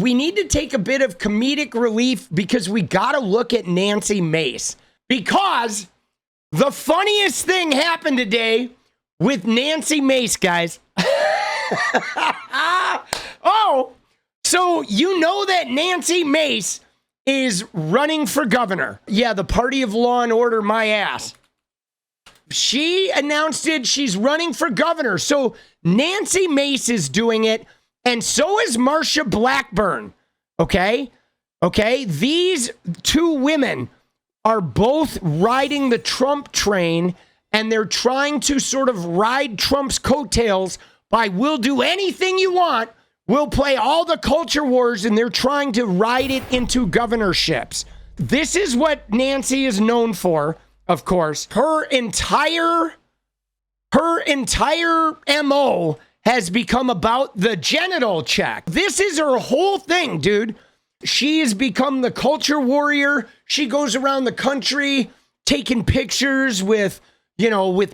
we need to take a bit of comedic relief because we got to look at Nancy Mace. Because the funniest thing happened today with Nancy Mace, guys. Oh, so you know that Nancy Mace is running for governor. Yeah, the party of law and order, my ass. She announced it. She's running for governor. So Nancy Mace is doing it, and so is Marsha Blackburn. Okay? These two women are both riding the Trump train, and they're trying to sort of ride Trump's coattails by we'll do anything you want. We'll play all the culture wars, and they're trying to ride it into governorships. This is what Nancy is known for, of course. Her entire MO has become about the genital check. This is her whole thing, dude. She has become the culture warrior. She goes around the country taking pictures with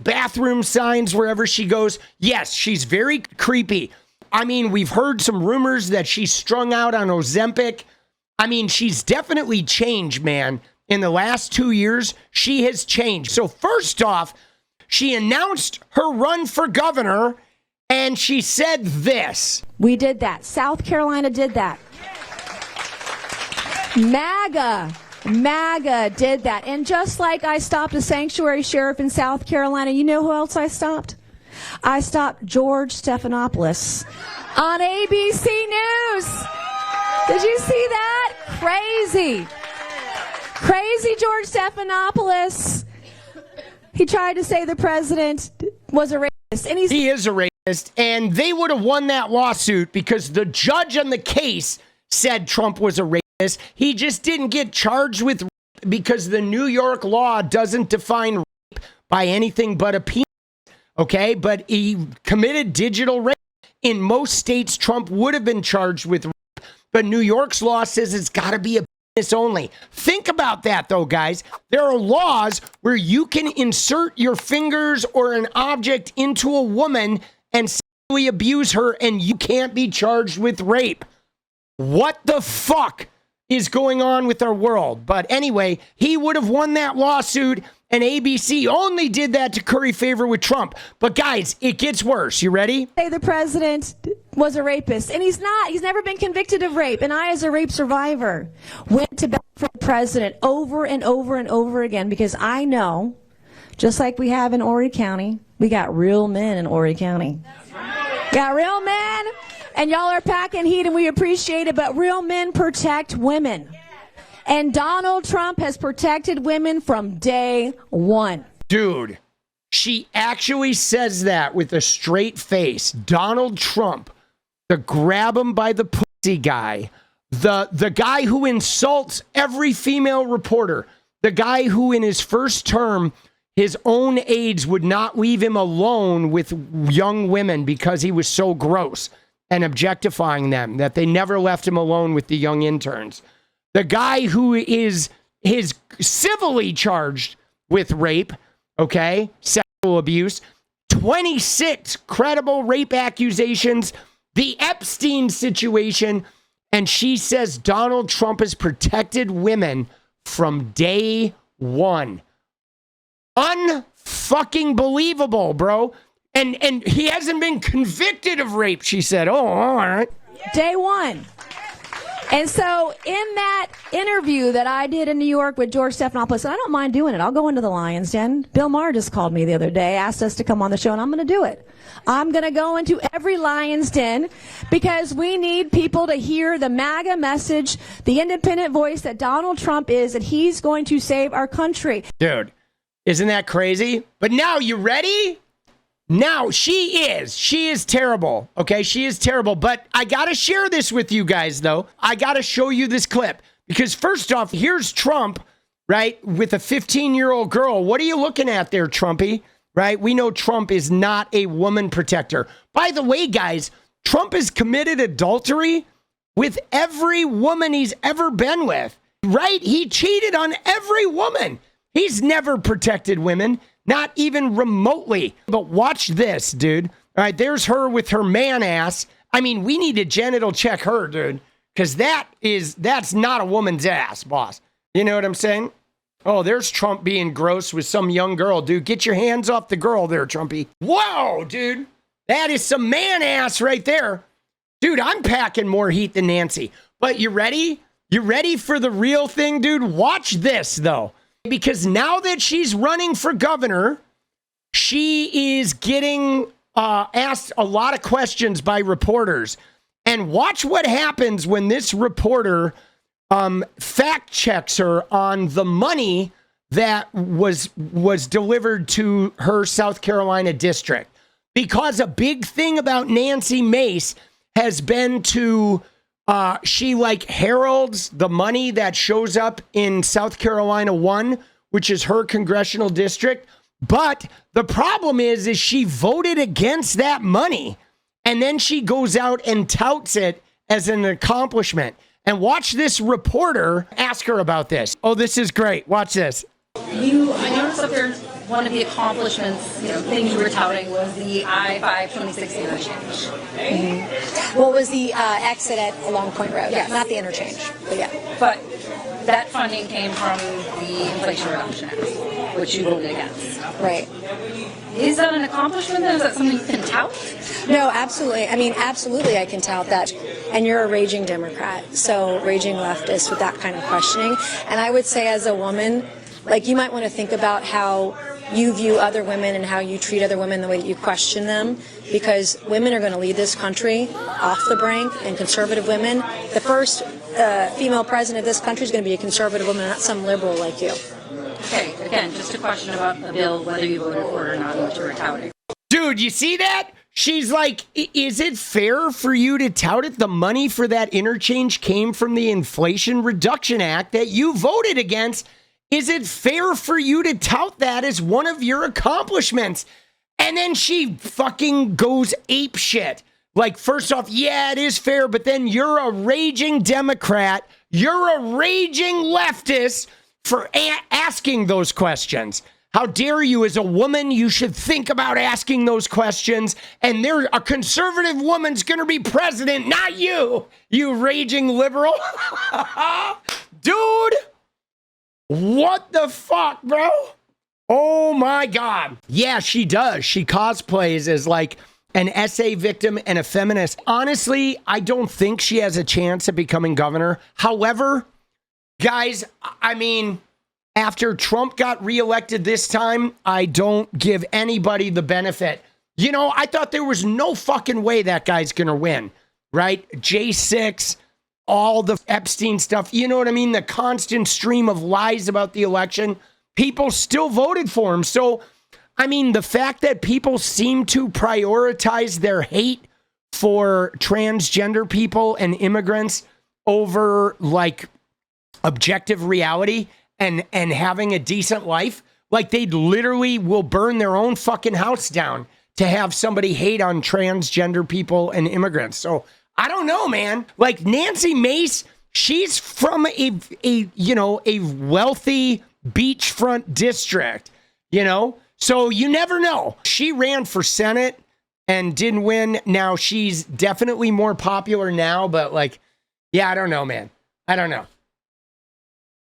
bathroom signs wherever she goes. Yes, she's very creepy. I mean, we've heard some rumors that she's strung out on Ozempic. I mean, she's definitely changed, man. In the last 2 years, she has changed. So first off, she announced her run for governor, and she said this. We did that. South Carolina did that. MAGA did that. And just like I stopped a sanctuary sheriff in South Carolina, you know who else I stopped? I stopped George Stephanopoulos on ABC News. Did you see that? Crazy George Stephanopoulos. He tried to say the president was a racist. And he is a racist, and they would have won that lawsuit because the judge on the case said Trump was a racist. He just didn't get charged with rape because the New York law doesn't define rape by anything but a penis. Okay, but he committed digital rape. In most states, Trump would have been charged with rape, but New York's law says it's got to be a penis only. Think about that, though, guys. There are laws where you can insert your fingers or an object into a woman and sexually abuse her, and you can't be charged with rape. What the fuck is going on with our world? But anyway, he would have won that lawsuit, and ABC only did that to curry favor with Trump. But guys, it gets worse. You ready? Say the president was a rapist, and he's not. He's never been convicted of rape. And I, as a rape survivor, went to bat for the president over and over and over again because I know, just like we have in Horry County, we got real men in Horry County. Got real men, and y'all are packing heat, and we appreciate it, but real men protect women. And Donald Trump has protected women from day one. Dude, she actually says that with a straight face. Donald Trump, the grab him by the pussy guy, the guy who insults every female reporter, the guy who in his first term, his own aides would not leave him alone with young women because he was so gross and objectifying them that they never left him alone with the young interns. The guy who is civilly charged with rape, okay, sexual abuse, 26 credible rape accusations, the Epstein situation, and she says Donald Trump has protected women from day one. Unfucking believable, bro. And he hasn't been convicted of rape, she said. Oh, all right. Day one. And so in that interview that I did in New York with George Stephanopoulos, and I don't mind doing it. I'll go into the Lion's Den. Bill Maher just called me the other day, asked us to come on the show, and I'm going to do it. I'm going to go into every Lion's Den because we need people to hear the MAGA message, the independent voice that Donald Trump is, and he's going to save our country. Dude, isn't that crazy? But now, you ready? Now, she is terrible, okay? She is terrible, but I got to share this with you guys, though. I got to show you this clip, because first off, here's Trump, right, with a 15-year-old girl. What are you looking at there, Trumpy, right? We know Trump is not a woman protector. By the way, guys, Trump has committed adultery with every woman he's ever been with, right? He cheated on every woman. He's never protected women. Not even remotely. But watch this, dude. All right, there's her with her man ass. I mean, we need to genital check her, dude. Because that's not a woman's ass, boss. You know what I'm saying? Oh, there's Trump being gross with some young girl, dude. Get your hands off the girl there, Trumpy. Whoa, dude. That is some man ass right there. Dude, I'm packing more heat than Nancy. But you ready? You ready for the real thing, dude? Watch this, though. Because now that she's running for governor, she is getting asked a lot of questions by reporters. And watch what happens when this reporter fact checks her on the money that was delivered to her South Carolina district. Because a big thing about Nancy Mace has been to, she like heralds the money that shows up in South Carolina 1, which is her congressional district. But the problem is she voted against that money. And then she goes out and touts it as an accomplishment. And watch this reporter ask her about this. Oh, this is great. Watch this. I noticed up there one of the accomplishments, things you were touting was the I-5 2060 interchange. Mm-hmm. What was the exit at Long Point Road? Yes. Not the interchange, but yeah. But that funding came from the Inflation Reduction Act, which you voted against. Right. Is that an accomplishment then? Is that something you can tout? No, absolutely. I mean, absolutely I can tout that. And you're a raging Democrat, so raging leftist with that kind of questioning. And I would say as a woman, like you might want to think about how you view other women and how you treat other women, the way that you question them, because women are going to lead this country off the brink, and conservative women. The first female president of this country is going to be a conservative woman, not some liberal like you. Okay, again, just a question about the bill, whether you voted for it or not, and what you were touting. Dude, you see that? She's like, is it fair for you to tout it? The money for that interchange came from the Inflation Reduction Act that you voted against. Is it fair for you to tout that as one of your accomplishments? And then she fucking goes ape shit. Like, first off, yeah, it is fair, but then you're a raging Democrat. You're a raging leftist for asking those questions. How dare you, as a woman, you should think about asking those questions. And a conservative woman's going to be president, not you, you raging liberal. Dude, what the fuck, bro? Oh, my God. Yeah, she does. She cosplays as like an SA victim and a feminist. Honestly, I don't think she has a chance at becoming governor. However, guys, I mean, after Trump got reelected this time, I don't give anybody the benefit. You know, I thought there was no fucking way that guy's going to win, right? J6, all the Epstein stuff. You know what I mean? The constant stream of lies about the election. People still voted for him. So, I mean, the fact that people seem to prioritize their hate for transgender people and immigrants over like objective reality and having a decent life, like they literally will burn their own fucking house down to have somebody hate on transgender people and immigrants. So I don't know, man. Like Nancy Mace, she's from a wealthy beachfront district, so you never know. She ran for Senate and didn't win. Now she's definitely more popular now, but like, yeah, I don't know, man. I don't know.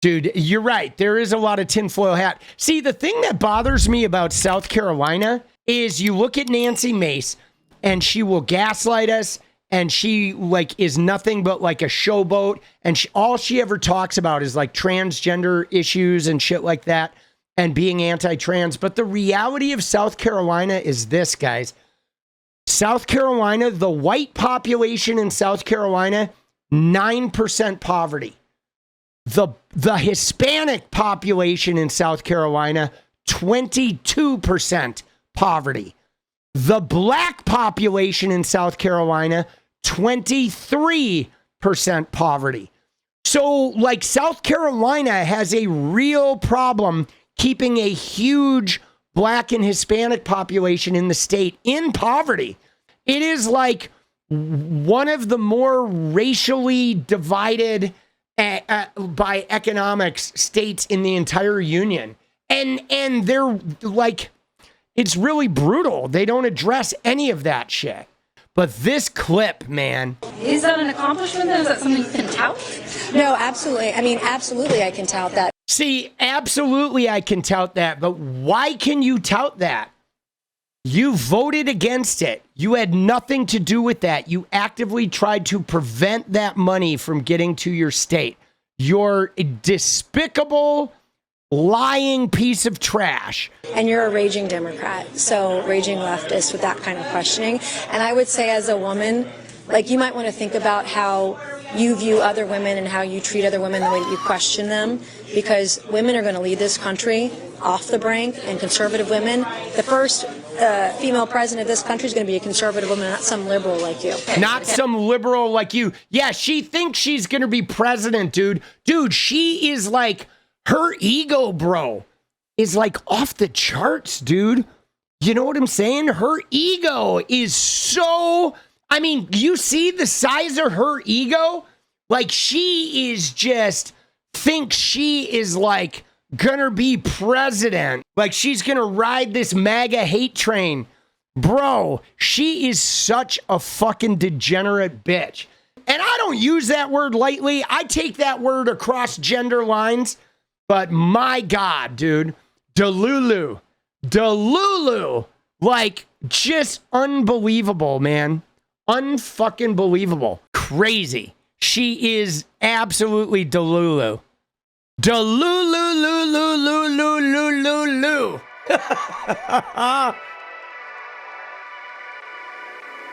Dude, you're right. There is a lot of tinfoil hat. See, the thing that bothers me about South Carolina is you look at Nancy Mace and she will gaslight us, and she like is nothing but like a showboat, and all she ever talks about is like transgender issues and shit like that and being anti-trans. But the reality of South Carolina is this, guys. South Carolina, the white population in South Carolina, 9% poverty. The Hispanic population in South Carolina, 22% poverty. The black population in South Carolina, 23% poverty. So, like, South Carolina has a real problem keeping a huge black and Hispanic population in the state in poverty. It is like one of the more racially divided by economics states in the entire union. And they're like, it's really brutal. They don't address any of that shit. But this clip, man. Is that an accomplishment? Is that something you can tout? No, absolutely. I mean, absolutely, I can tout that. See, absolutely, I can tout that. But why can you tout that? You voted against it. You had nothing to do with that. You actively tried to prevent that money from getting to your state. You're a despicable, lying piece of trash. And you're a raging Democrat, so raging leftist with that kind of questioning. And I would say as a woman, like, you might want to think about how you view other women and how you treat other women, the way that you question them, because women are going to lead this country off the brink, and conservative women. The first female president of this country is going to be a conservative woman, not some liberal like you. Not some liberal like you. Yeah, she thinks she's going to be president, dude. Dude, she is like, her ego, bro, is like off the charts, dude. You know what I'm saying? Her ego is so... I mean, you see the size of her ego? Like, she is just, thinks she is like gonna be president. Like, she's gonna ride this MAGA hate train. Bro, she is such a fucking degenerate bitch. And I don't use that word lightly. I take that word across gender lines. But my God, dude, Delulu, like, just unbelievable, man. Unfucking believable. Crazy. She is absolutely Delulu. Delulu.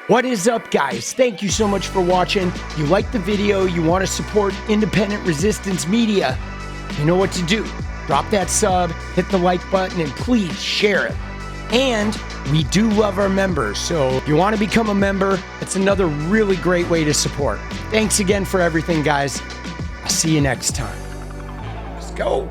What is up, guys? Thank you so much for watching. You like the video, you want to support independent resistance media, you know what to do. Drop that sub, hit the like button, and please share it. And we do love our members, so if you want to become a member, it's another really great way to support. Thanks again for everything, guys. I'll see you next time. Let's go.